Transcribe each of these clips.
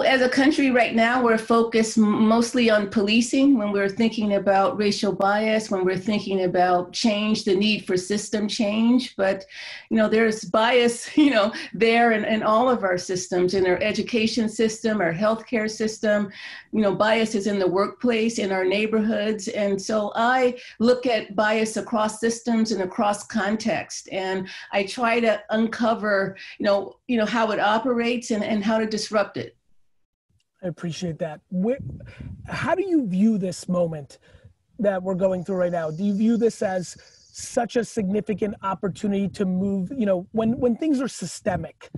as a country right now, we're focused mostly on policing when we're thinking about racial bias, when we're thinking about change, the need for system change. But, there's bias, there in all of our systems, in our education system, our healthcare system. Bias is in the workplace, in our neighborhoods. And so I look at bias across systems and across context. And I try to uncover, how it operates and how to disrupt it. I appreciate that. How do you view this moment that we're going through right now? Do you view this as such a significant opportunity to move, when things are systemic,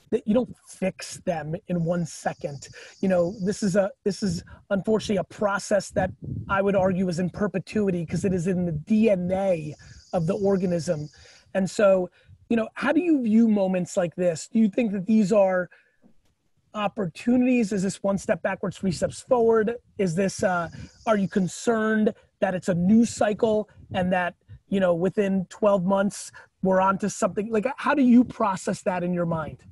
that you don't fix them in 1 second? This is unfortunately a process that I would argue is in perpetuity because it is in the DNA of the organism. And so, how do you view moments like this? Do you think that these are opportunities? Is this 1 step backwards, 3 steps forward? Is this, are you concerned that it's a news cycle and that, within 12 months, we're on to something? Like, how do you process that in your mind?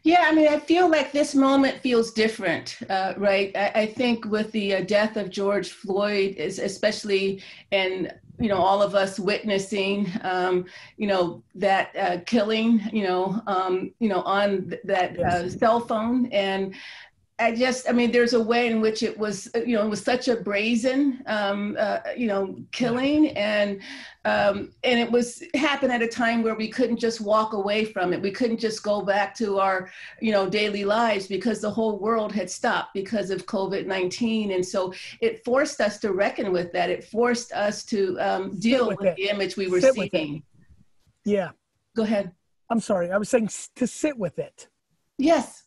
Yeah, I feel like this moment feels different, right? I think with the death of George Floyd, especially, and all of us witnessing, that killing, on that cell phone. And there's a way in which it was, it was such a brazen, killing, and it happened at a time where we couldn't just walk away from it. We couldn't just go back to our, daily lives because the whole world had stopped because of COVID-19. And so it forced us to reckon with that. It forced us to deal with the image we were seeing. Yeah. Go ahead. I'm sorry. I was saying to sit with it. Yes.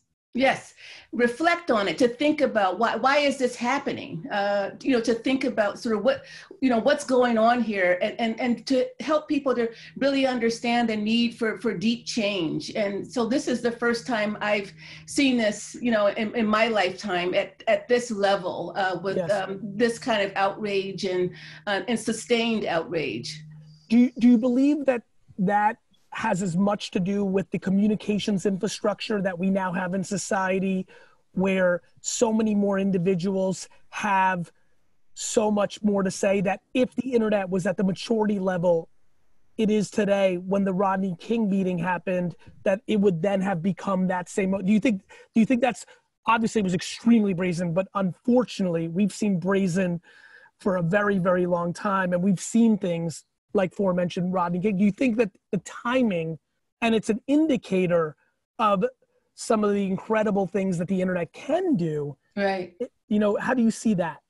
Reflect on it, to think about why is this happening? To think about sort of what's going on here, and to help people to really understand the need for deep change. And so this is the first time I've seen this, in my lifetime at this level, with this kind of outrage and sustained outrage. Do you believe that has as much to do with the communications infrastructure that we now have in society, where so many more individuals have so much more to say, that if the internet was at the maturity level it is today when the Rodney King meeting happened, that it would then have become that same? Do you think that's, obviously it was extremely brazen, but unfortunately we've seen brazen for a very, very long time, and we've seen things like aforementioned Rodney King. Do you think that the timing, and it's an indicator of some of the incredible things that the internet can do? Right. How do you see that?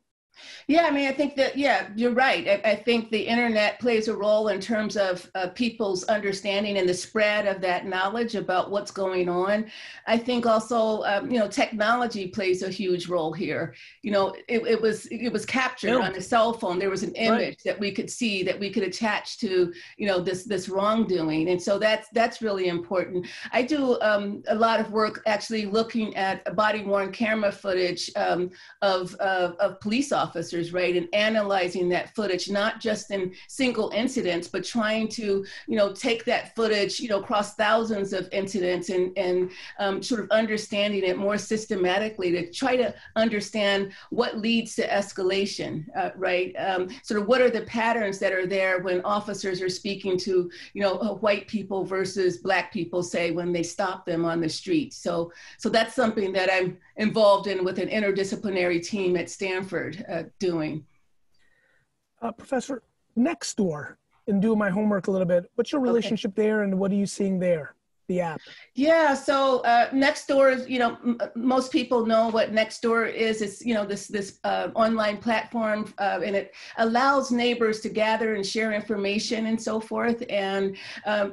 Yeah, I think that, you're right. I think the internet plays a role in terms of people's understanding and the spread of that knowledge about what's going on. I think also, technology plays a huge role here. It was captured on a cell phone. There was an image that we could see, that we could attach to, this wrongdoing. And so that's really important. I do a lot of work actually looking at body-worn camera footage of police officers, right, and analyzing that footage, not just in single incidents, but trying to, take that footage, across thousands of incidents, and sort of understanding it more systematically to try to understand what leads to escalation, right? Sort of what are the patterns that are there when officers are speaking to, white people versus Black people, say, when they stop them on the street. So that's something that I'm involved in with an interdisciplinary team at Stanford doing. Professor, Nextdoor, in doing my homework a little bit, what's your relationship there, and what are you seeing there, the app? Yeah, so Nextdoor is, most people know what Nextdoor is. It's, this online platform, and it allows neighbors to gather and share information and so forth. And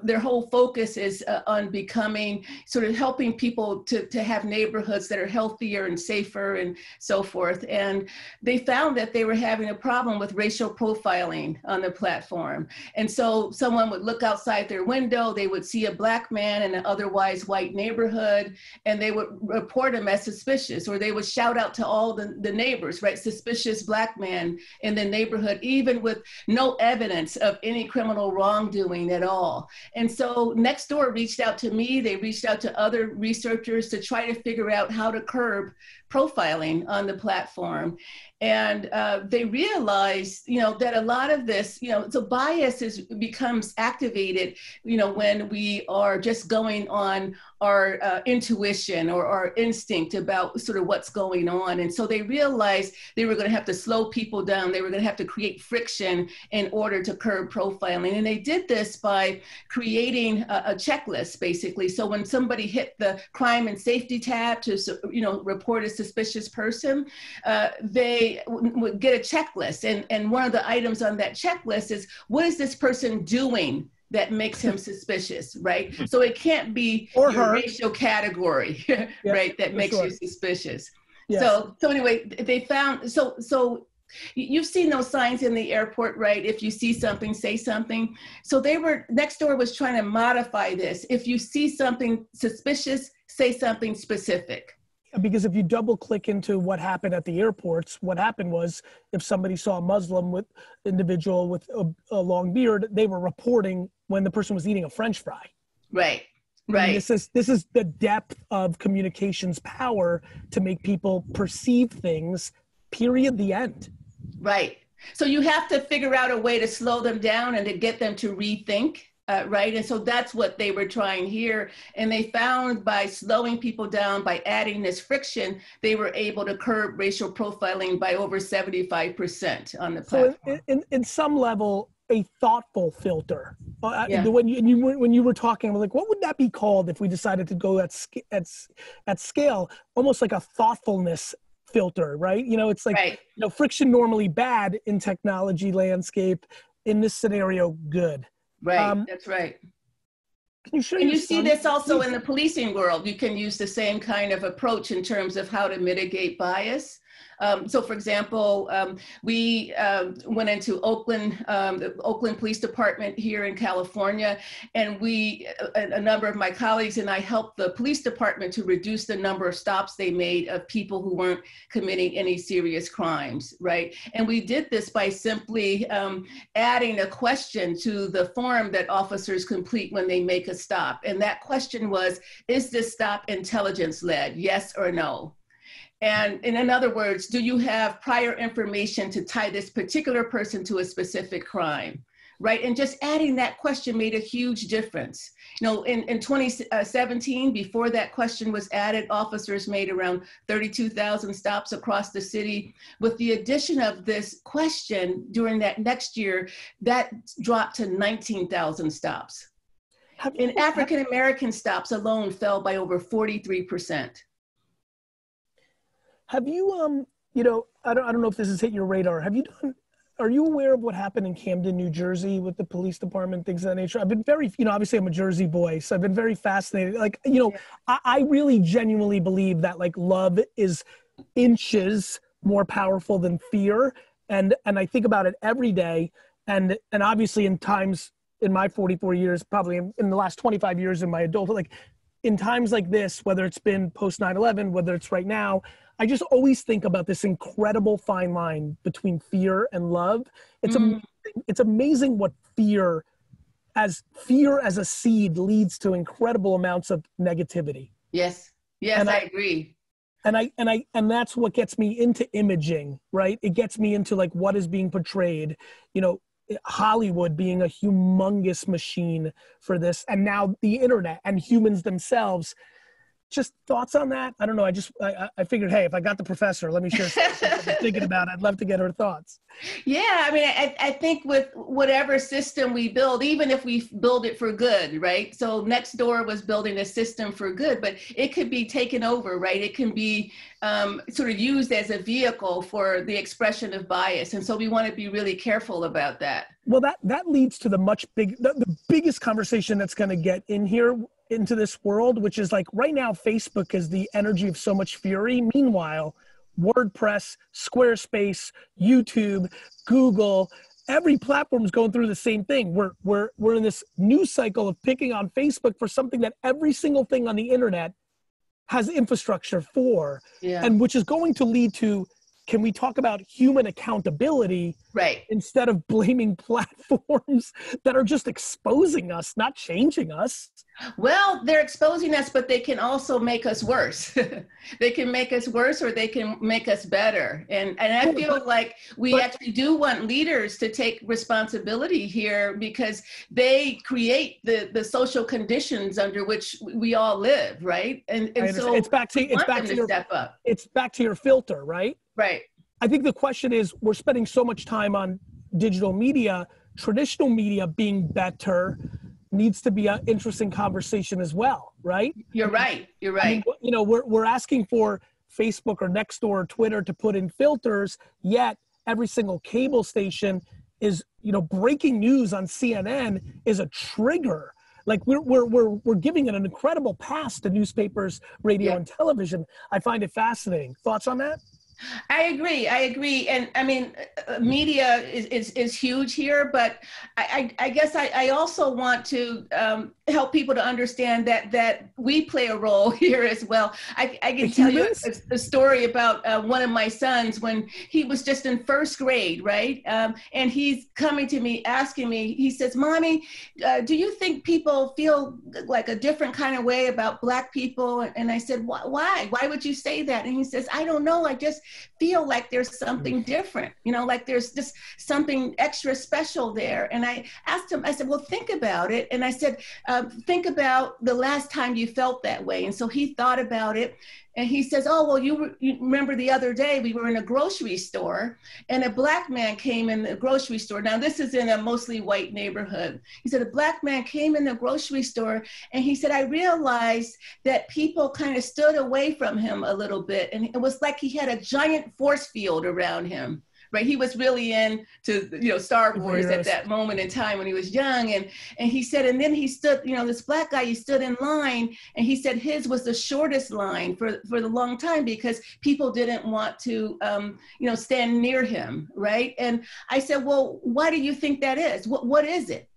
their whole focus is on becoming, sort of helping people to have neighborhoods that are healthier and safer and so forth. And they found that they were having a problem with racial profiling on the platform. And so someone would look outside their window, they would see a Black man man in an otherwise white neighborhood, and they would report him as suspicious, or they would shout out to all the neighbors, right? Suspicious black man in the neighborhood, even with no evidence of any criminal wrongdoing at all. And so Nextdoor reached out to me, they reached out to other researchers to try to figure out how to curb profiling on the platform. And they realized, that a lot of this, so bias becomes activated, when we are just going on our intuition or our instinct about sort of what's going on. And so they realized they were going to have to slow people down. They were going to have to create friction in order to curb profiling. And they did this by creating a checklist, basically. So when somebody hit the crime and safety tab to, report a suspicious person, they would get a checklist. And one of the items on that checklist is, what is this person doing that makes him suspicious, right? So it can't be or your her racial category, right, that makes you suspicious. Yes. So anyway, they found, so you've seen those signs in the airport, right? If you see something, say something. So Nextdoor was trying to modify this. If you see something suspicious, say something specific. Because if you double click into what happened at the airports, what happened was if somebody saw a Muslim individual with a long beard, they were reporting when the person was eating a French fry. Right. Right. And this is the depth of communications power to make people perceive things, period, the end. Right. So you have to figure out a way to slow them down and to get them to rethink. Right. And so that's what they were trying here. And they found by slowing people down, by adding this friction, they were able to curb racial profiling by over 75% on the platform. So in some level, a thoughtful filter. Yeah. When you were talking, I was like, what would that be called if we decided to go at scale, almost like a thoughtfulness filter, right? It's like, right. Friction normally bad in technology landscape. In this scenario, good. Right, that's right. Can you show and you see this also in the policing world. You can use the same kind of approach in terms of how to mitigate bias. So for example, we went into Oakland, the Oakland Police Department here in California, and a number of my colleagues and I helped the police department to reduce the number of stops they made of people who weren't committing any serious crimes, right? And we did this by simply adding a question to the form that officers complete when they make a stop. And that question was, is this stop intelligence-led, yes or no? And in other words, do you have prior information to tie this particular person to a specific crime, right? And just adding that question made a huge difference. In 2017, before that question was added, officers made around 32,000 stops across the city. With the addition of this question during that next year, that dropped to 19,000 stops. And African-American stops alone fell by over 43%. Have you, I don't know if this has hit your radar. Are you aware of what happened in Camden, New Jersey with the police department, things of that nature? I've been very, obviously I'm a Jersey boy, so I've been very fascinated. Like, I really genuinely believe that like love is inches more powerful than fear. And I think about it every day. And obviously in times in my 44 years, probably in the last 25 years in my adulthood, like in times like this, whether it's been post 9/11, whether it's right now, I just always think about this incredible fine line between fear and love. It's amazing what fear as a seed leads to incredible amounts of negativity. Yes. Yes, I agree. And that's what gets me into imaging, right? It gets me into like what is being portrayed, Hollywood being a humongous machine for this, and now the internet and humans themselves. Just thoughts on that? I don't know. I figured, hey, if I got the professor, let me share something I've been thinking about. I'd love to get her thoughts. Yeah, I mean, I think with whatever system we build, even if we build it for good, right? So Nextdoor was building a system for good, but it could be taken over, right? It can be sort of used as a vehicle for the expression of bias. And so we want to be really careful about that. Well, that leads to the biggest conversation that's going to get into this world, which is like right now, Facebook is the energy of so much fury. Meanwhile, WordPress, Squarespace, YouTube, Google, every platform is going through the same thing. We're in this news cycle of picking on Facebook for something that every single thing on the internet has infrastructure for, and which is going to lead to, can we talk about human accountability, right, instead of blaming platforms that are just exposing us, not changing us? Well, they're exposing us, but they can also make us worse. They can make us worse, or they can make us better. And I feel like we actually do want leaders to take responsibility here, because they create the social conditions under which we all live, right? And so it's back to your filter, right? Right. I think the question is, we're spending so much time on digital media, traditional media being better needs to be an interesting conversation as well, right? You're right. You're right. I mean, you know, we're asking for Facebook or Nextdoor or Twitter to put in filters, yet every single cable station is, you know, breaking news on CNN is a trigger. Like we're giving it an incredible pass to newspapers, radio, and television. I find it fascinating. Thoughts on that? I agree. And I mean, media is huge here, but I guess I also want to help people to understand that we play a role here as well. I can tell you a story about one of my sons when he was just in first grade, right? And he's coming to me asking me, he says, "Mommy, do you think people feel like a different kind of way about Black people?" And I said, "Why? Why would you say that?" And he says, "I don't know. I just feel like there's something different, you know, like there's just something extra special there." And I asked him, I said, "Well, think about it." And I said, "Think about the last time you felt that way." And so he thought about it. And he says, "Oh, well, you remember the other day we were in a grocery store and a Black man came in the grocery store." Now, this is in a mostly white neighborhood. He said, "A Black man came in the grocery store and he said, I realized that people kind of stood away from him a little bit. And it was like he had a giant force field around him." Right, he was really into, you know, Star Wars at that moment in time when he was young, and he said, and then he stood, you know, this Black guy, he stood in line, and he said his was the shortest line for the long time because people didn't want to, you know, stand near him, right? And I said, "Well, why do you think that is? What is it?"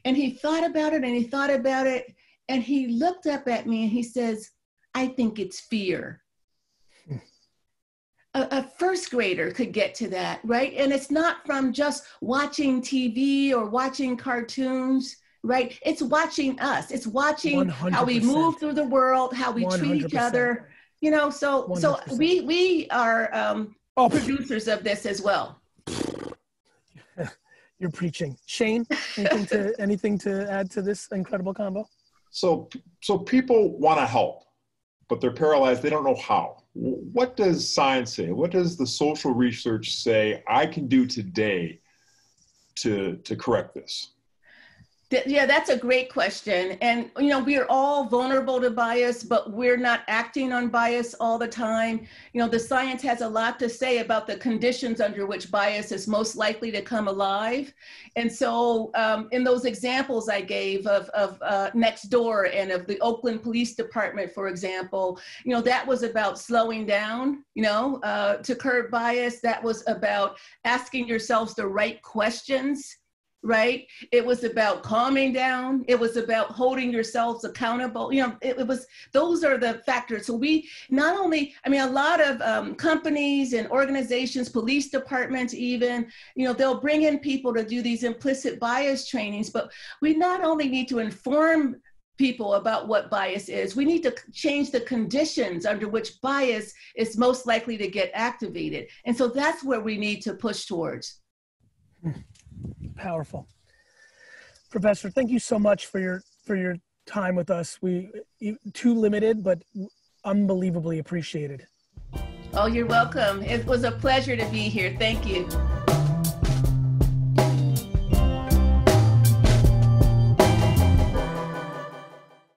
And he thought about it, and he thought about it, and he looked up at me, and he says, "I think it's fear." A first grader could get to that, right? And it's not from just watching TV or watching cartoons, right? It's watching us. It's watching 100%. How we move through the world, how we 100%. Treat each other, you know, so 100%. we are producers of this as well. You're preaching. Shane, anything to add to this incredible combo? So people want to help, but they're paralyzed. They don't know how. What does science say? What does the social research say I can do today to correct this? Yeah, that's a great question. And, you know, we are all vulnerable to bias, but we're not acting on bias all the time. You know, the science has a lot to say about the conditions under which bias is most likely to come alive. And so in those examples I gave of Nextdoor and of the Oakland Police Department, for example, you know, that was about slowing down, you know, to curb bias. That was about asking yourselves the right questions. Right? It was about calming down. It was about holding yourselves accountable. You know, it was, those are the factors. So we not only, I mean, a lot of companies and organizations, police departments even, you know, they'll bring in people to do these implicit bias trainings, but we not only need to inform people about what bias is, we need to change the conditions under which bias is most likely to get activated. And so that's where we need to push towards. Powerful. Professor, thank you so much for your time with us. Too limited, but unbelievably appreciated. Oh, you're welcome. It was a pleasure to be here. Thank you.